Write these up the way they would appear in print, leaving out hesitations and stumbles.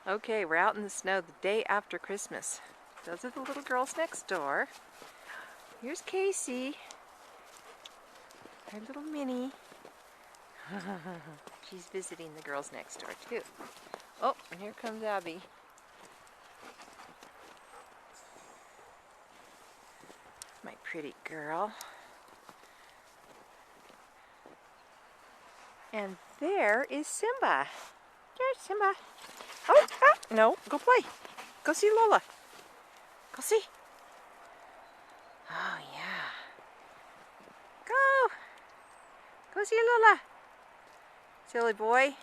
Okay, we're out in the snow the day after Christmas. Those are the little girls next door. Here's Casey, our little Minnie. She's visiting the girls next door too. Oh, and here comes Abby. My pretty girl. And there is Simba. There's Simba. Oh, no, go play. Go see Lola. Go see. Oh, yeah. Go. Go see Lola. Silly boy.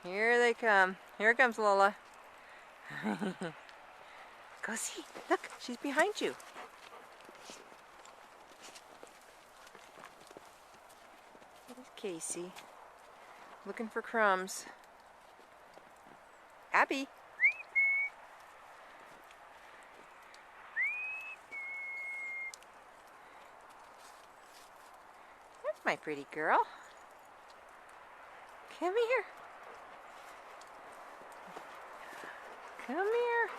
Here they come. Here comes Lola. Go see. Look, she's behind you. There's Casey. Looking for crumbs. Abby. That's my pretty girl. Come here. Come here.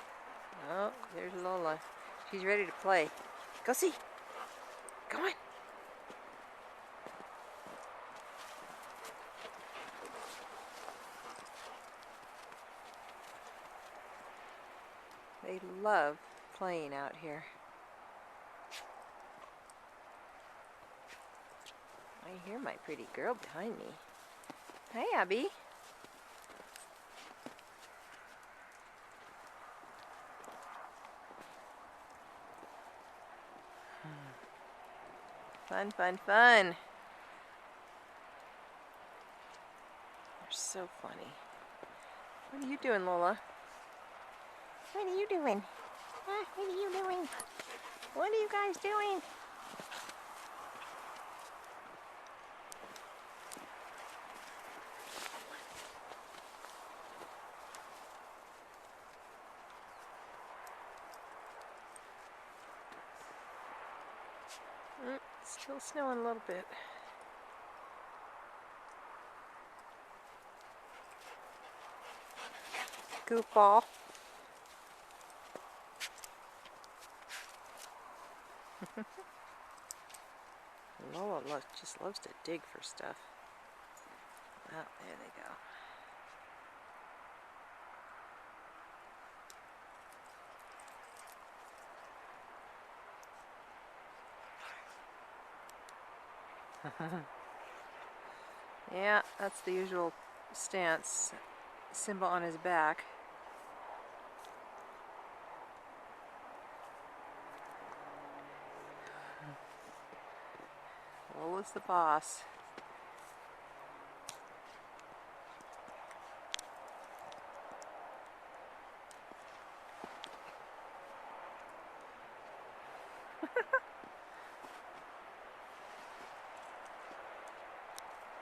Oh, there's Lola. She's ready to play. Go see. Come on. They love playing out here. I hear my pretty girl behind me. Hi, Abby. Fun, fun, fun. They're so funny. What are you doing, Lola? What are you doing? Huh? What are you doing? What are you guys doing? It's still snowing a little bit. Goofball. Lola just loves to dig for stuff. Oh, there they go. Yeah, that's the usual stance. Simba on his back. Lola's the boss.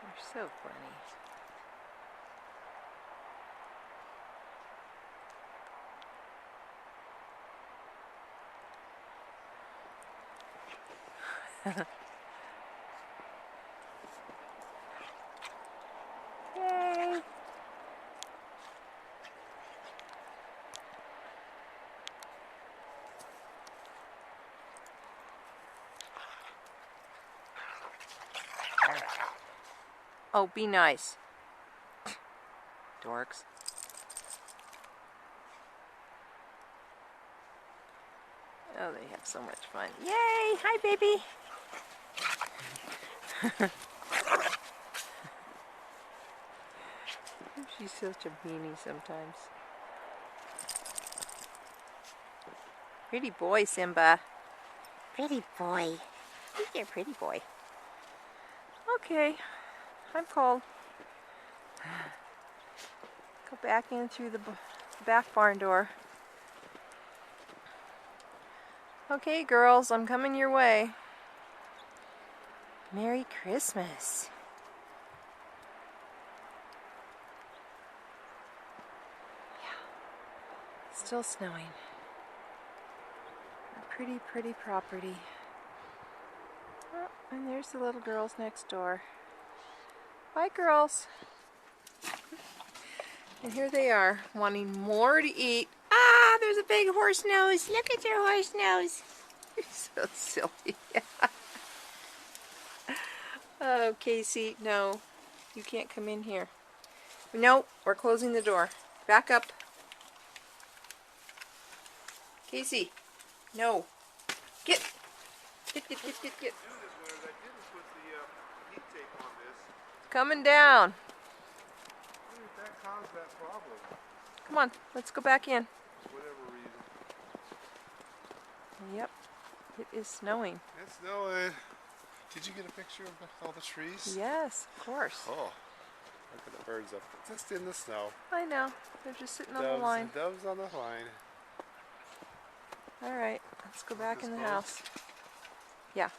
They're so funny. Yay! Oh, be nice. Dorks. Oh, they have so much fun. Yay! Hi, baby! She's such a meanie sometimes. Pretty boy, Simba. Pretty boy. You're a pretty boy. Okay, I'm cold. Go back in through the back barn door. Okay, girls, I'm coming your way. Merry Christmas. Yeah, still snowing. A pretty, pretty property. Oh, and there's the little girls next door. Bye, girls. And here they are, wanting more to eat. Ah, there's a big horse nose. Look at your horse nose. You're so silly. Oh, Casey, no. You can't come in here. No, we're closing the door. Back up. Casey, no. Get. Get. Coming down. That caused that problem. Come on, let's go back in. For whatever reason. Yep, it is snowing. It's snowing. Did you get a picture of all the trees? Yes, of course. Oh, look at the birds up just in the snow. I know. They're just sitting on the line. Doves on the line. All right, let's go back in the house. Yeah.